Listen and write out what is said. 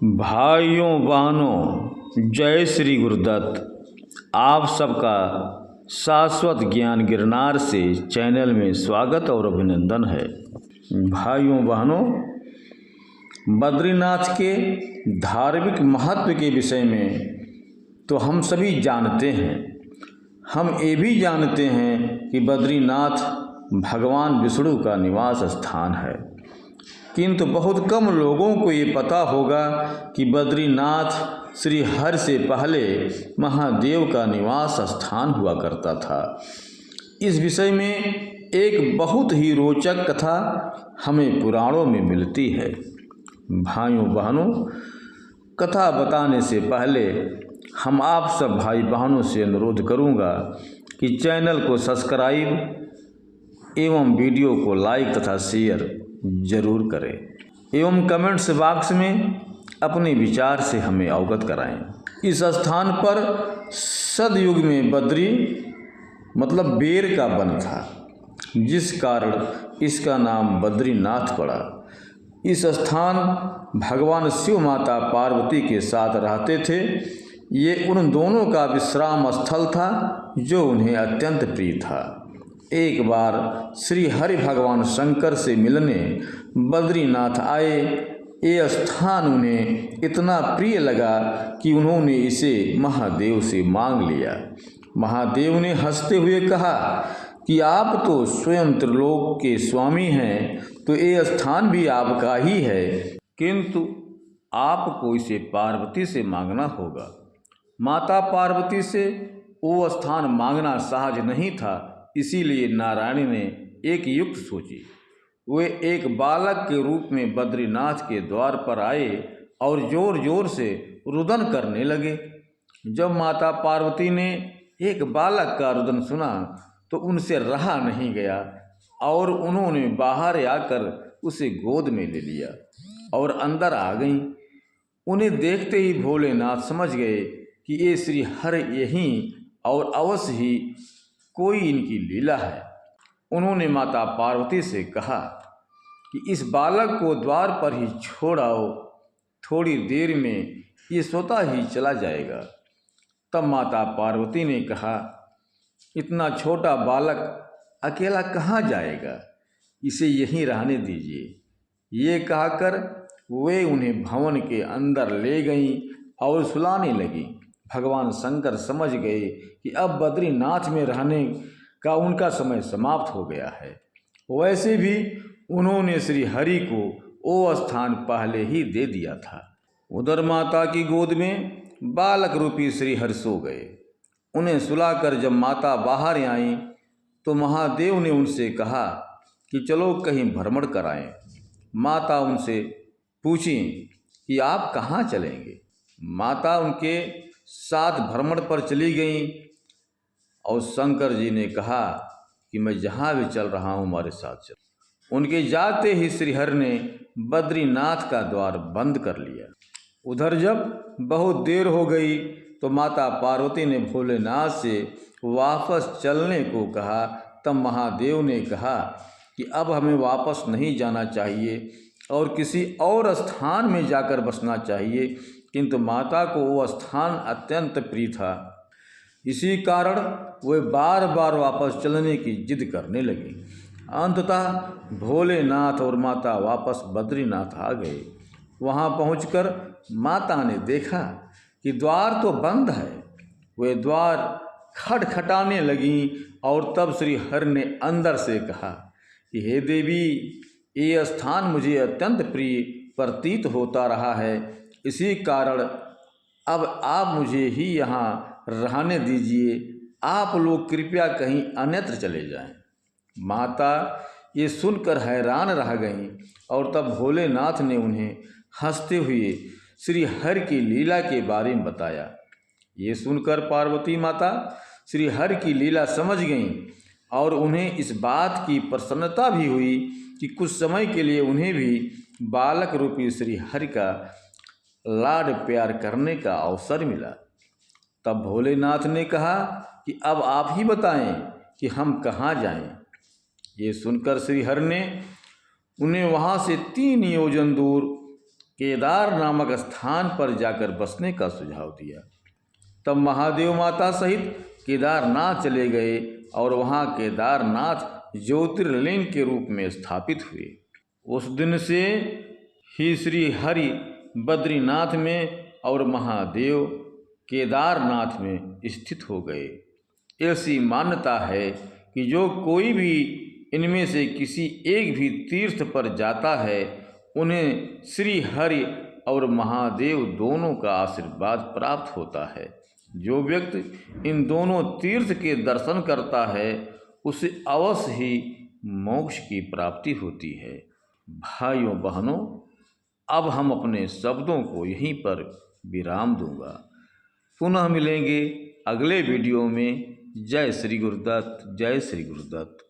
भाइयों बहनों, जय श्री गुरुदत्त। आप सबका शाश्वत ज्ञान गिरनार से चैनल में स्वागत और अभिनंदन है। भाइयों बहनों, बद्रीनाथ के धार्मिक महत्व के विषय में तो हम सभी जानते हैं। हम ये भी जानते हैं कि बद्रीनाथ भगवान विष्णु का निवास स्थान है, किंतु बहुत कम लोगों को ये पता होगा कि बद्रीनाथ श्री हरि से पहले महादेव का निवास स्थान हुआ करता था। इस विषय में एक बहुत ही रोचक कथा हमें पुराणों में मिलती है। भाइयों बहनों, कथा बताने से पहले हम आप सब भाई बहनों से अनुरोध करूंगा कि चैनल को सब्सक्राइब एवं वीडियो को लाइक तथा शेयर जरूर करें एवं कमेंट्स बॉक्स में अपने विचार से हमें अवगत कराएं। इस स्थान पर सदयुग में बद्री मतलब बेर का वन था, जिस कारण इसका नाम बद्रीनाथ पड़ा। इस स्थान भगवान शिव माता पार्वती के साथ रहते थे। ये उन दोनों का विश्राम स्थल था जो उन्हें अत्यंत प्रिय था। एक बार श्री हरि भगवान शंकर से मिलने बद्रीनाथ आए। ये स्थान उन्हें इतना प्रिय लगा कि उन्होंने इसे महादेव से मांग लिया। महादेव ने हंसते हुए कहा कि आप तो स्वयं त्रिलोक के स्वामी हैं, तो ये स्थान भी आपका ही है, किंतु आपको इसे पार्वती से मांगना होगा। माता पार्वती से वो स्थान मांगना सहज नहीं था, इसीलिए नारायण ने एक युक्ति सोची। वे एक बालक के रूप में बद्रीनाथ के द्वार पर आए और जोर जोर से रुदन करने लगे। जब माता पार्वती ने एक बालक का रुदन सुना तो उनसे रहा नहीं गया और उन्होंने बाहर आकर उसे गोद में ले लिया और अंदर आ गईं। उन्हें देखते ही भोलेनाथ समझ गए कि ये श्री हरि यहीं और अवश्य ही कोई इनकी लीला है। उन्होंने माता पार्वती से कहा कि इस बालक को द्वार पर ही छोड़ आओ, थोड़ी देर में ये स्वतः ही चला जाएगा। तब माता पार्वती ने कहा, इतना छोटा बालक अकेला कहाँ जाएगा, इसे यहीं रहने दीजिए। ये कहकर वे उन्हें भवन के अंदर ले गईं और सुलाने लगी। भगवान शंकर समझ गए कि अब बद्रीनाथ में रहने का उनका समय समाप्त हो गया है। वैसे भी उन्होंने श्री हरि को वो स्थान पहले ही दे दिया था। उधर माता की गोद में बालक रूपी श्री हरि सो गए। उन्हें सुलाकर जब माता बाहर आईं तो महादेव ने उनसे कहा कि चलो कहीं भ्रमण कराएं। माता उनसे पूछी कि आप कहाँ चलेंगे। माता उनके साथ भ्रमण पर चली गईं और शंकर जी ने कहा कि मैं जहाँ भी चल रहा हूँ हमारे साथ चल। उनके जाते ही श्रीहरि ने बद्रीनाथ का द्वार बंद कर लिया। उधर जब बहुत देर हो गई तो माता पार्वती ने भोलेनाथ से वापस चलने को कहा। तब महादेव ने कहा कि अब हमें वापस नहीं जाना चाहिए और किसी और स्थान में जाकर बसना चाहिए, किंतु माता को वो स्थान अत्यंत प्रिय था। इसी कारण वे बार बार वापस चलने की जिद करने लगी। अंततः भोलेनाथ और माता वापस बद्रीनाथ आ गए। वहाँ पहुंचकर माता ने देखा कि द्वार तो बंद है। वे द्वार खटखटाने लगीं और तब श्री हरि ने अंदर से कहा कि हे देवी, ये स्थान मुझे अत्यंत प्रिय प्रतीत होता रहा है, इसी कारण अब आप मुझे ही यहाँ रहने दीजिए। आप लोग कृपया कहीं अन्यत्र चले जाएं। माता ये सुनकर हैरान रह गईं और तब भोलेनाथ ने उन्हें हंसते हुए श्री हरि की लीला के बारे में बताया। ये सुनकर पार्वती माता श्री हरि की लीला समझ गईं और उन्हें इस बात की प्रसन्नता भी हुई कि कुछ समय के लिए उन्हें भी बालक रूपी श्री हरि का लाड प्यार करने का अवसर मिला। तब भोलेनाथ ने कहा कि अब आप ही बताएं कि हम कहाँ जाएं। ये सुनकर श्री हरि ने उन्हें वहाँ से 3 योजन दूर केदार नामक स्थान पर जाकर बसने का सुझाव दिया। तब महादेव माता सहित केदारनाथ चले गए और वहाँ केदारनाथ ज्योतिर्लिंग के रूप में स्थापित हुए। उस दिन से ही श्री हरि बद्रीनाथ में और महादेव केदारनाथ में स्थित हो गए। ऐसी मान्यता है कि जो कोई भी इनमें से किसी एक भी तीर्थ पर जाता है उन्हें श्री हरि और महादेव दोनों का आशीर्वाद प्राप्त होता है। जो व्यक्ति इन दोनों तीर्थ के दर्शन करता है उसे अवश्य ही मोक्ष की प्राप्ति होती है। भाइयों बहनों, अब हम अपने शब्दों को यहीं पर विराम दूंगा। पुनः मिलेंगे अगले वीडियो में। जय श्री गुरुदत्त, जय श्री गुरुदत्त।